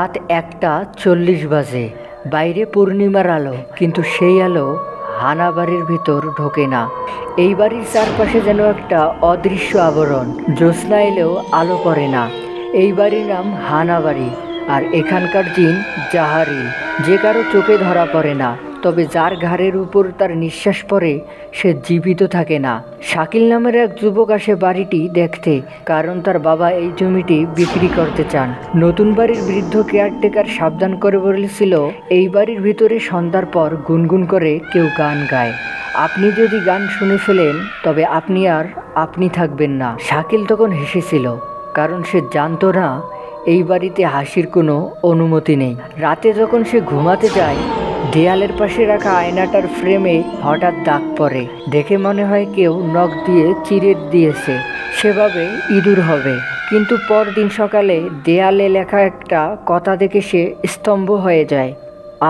রাত 1:40 বাজে। বাইরে পূর্ণিমার আলো, কিন্তু সেই আলো হানা বাড়ির ভিতর ঢোকে না। এই বাড়ির চারপাশে যেন একটা অদৃশ্য আবরণ। জ্যোৎস্না এলেও আলো পড়ে না। এই বাড়ির নাম হানা বাড়ি, আর এখানকার জিন জাহারিল, যে কারো চোখে ধরা পড়ে না। তবে যার ঘাড়ের উপর তার নিঃশ্বাস পড়ে সে জীবিত থাকে না। শাকিল নামের এক যুবক আসে বাড়িটি দেখতে, কারণ তার বাবা এই জমিটি বিক্রি করতে চান। নতুন বাড়ির বৃদ্ধ কেয়ারটেকার সাবধান করে বলেছিল, এই বাড়ির ভিতরে সন্ধ্যার পর গুনগুন করে কেউ গান গায়। আপনি যদি গান শুনে ফেলেন তবে আপনি আর আপনি থাকবেন না। শাকিল তখন হেসেছিল, কারণ সে জানতো না এই বাড়িতে হাসির কোনো অনুমতি নেই। রাতে যখন সে ঘুমাতে যায়, দেয়ালের পাশে রাখা আয়নাটার ফ্রেমে হঠাৎ দাগ পড়ে। দেখে মনে হয় কেউ নখ দিয়ে চিরে দিয়েছে। সেভাবে ইঁদুর হবে। কিন্তু পরদিন সকালে দেয়ালে লেখা একটা কথা দেখে সে স্তম্ভ হয়ে যায়।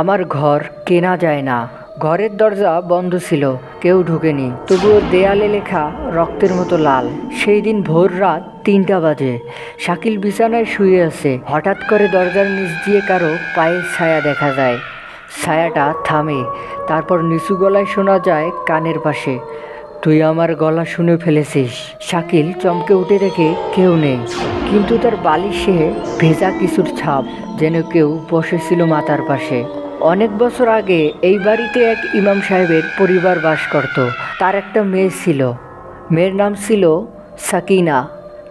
আমার ঘর কেনা যায় না। ঘরের দরজা বন্ধ ছিল, কেউ ঢোকেনি, তবুও দেয়ালে লেখা রক্তের মতো লাল। সেই দিন ভোর রাত 3টা বাজে। শাকিল বিছানায় শুয়ে আছে। হঠাৎ করে দরজার নিচ দিয়ে কারো পায়ের ছায়া দেখা যায়। ছায়াটা থামে, তারপর নিচু গলায় শোনা যায় কানের পাশে, তুই আমার গলা শুনে ফেলেছিস। শাকিল চমকে উঠে দেখে কেউ নেই, কিন্তু তার বালিশে ভেজা কিছুর ছাপ, যেন কেউ বসেছিল মাথার পাশে। অনেক বছর আগে এই বাড়িতে এক ইমাম সাহেবের পরিবার বাস করত। তার একটা মেয়ে ছিল। মেয়ের নাম ছিল সাকিনা।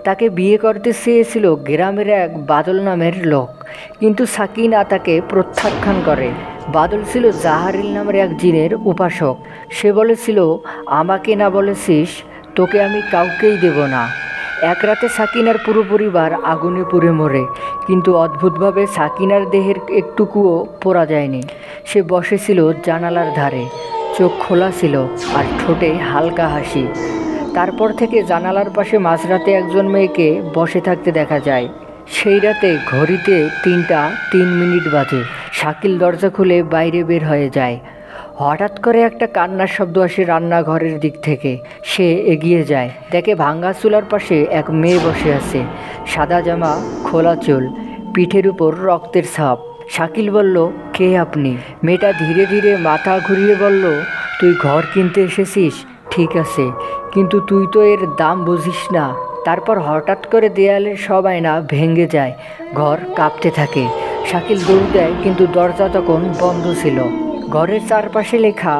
তাকে বিয়ে করতে চেয়েছিল গ্রামের এক বাদল নামের লোক, কিন্তু সাকিনা তাকে প্রত্যাখ্যান করে। বাদল ছিল জাহারিল নামের এক জিনের উপাসক। সে বলেছিল, আমাকে না বলেছিস তোকে আমি কাউকেই দেব না। এক রাতে সাকিনার পুরো পরিবার আগুনে পুড়ে মরে, কিন্তু অদ্ভুতভাবে সাকিনার দেহের একটুকুও পোড়া যায়নি। সে বসেছিল জানালার ধারে, চোখ খোলা ছিল আর ঠোঁটে হালকা হাসি। তারপর থেকে জানালার পাশে মাঝরাতে একজন মেয়েকে বসে থাকতে দেখা যায়। সেই রাতে ঘড়িতে 3:03 বাজে। শাকিল দরজা খুলে বাইরে বের হয়ে যায়। হঠাৎ করে একটা কান্নার শব্দ আসে রান্নাঘরের দিক থেকে। সে এগিয়ে যায়, দেখে ভাঙ্গা চুলার পাশে এক মেয়ে বসে আছে। সাদা জামা, খোলা চুল, পিঠের উপর রক্তের ছাপ। শাকিল বলল, কে আপনি? মেয়েটা ধীরে ধীরে মাথা ঘুরিয়ে বলল, তুই ঘর কিনতে এসেছিস, ঠিক আছে, কিন্তু তুই তো এর দাম বুঝিস না। তারপর হঠাৎ করে দেয়ালের সব আয়না ভেঙে যায়, ঘর কাঁপতে থাকে। শাকিল দৌড় দেয়, কিন্তু দরজা তখন বন্ধ ছিল। ঘরের চারপাশে লেখা,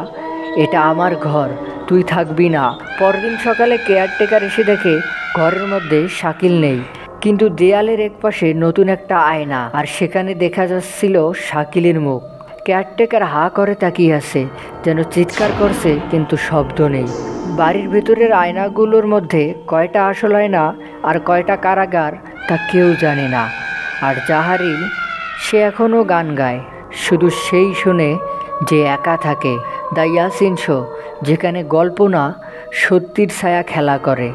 এটা আমার ঘর, তুই থাকবি না। পরদিন সকালে কেয়ারটেকার এসে দেখে ঘরের মধ্যে শাকিল নেই, কিন্তু দেয়ালের একপাশে নতুন একটা আয়না, আর সেখানে দেখা যাচ্ছিল শাকিলের মুখ। কেয়ারটেকার হা করে তাকিয়ে আছে, যেন চিৎকার করছে, কিন্তু শব্দ নেই। বাড়ির ভেতরের আয়নাগুলোর মধ্যে কয়টা আসল আয়না আর কয়টা কারাগার তা কেউ জানে না। আর জাহারিল, সে এখনও গান গায়, শুধু সেই শোনে যে একা থাকে। দ্য ইয়াসিন শো, যেখানে গল্প না সত্যির ছায়া খেলা করে।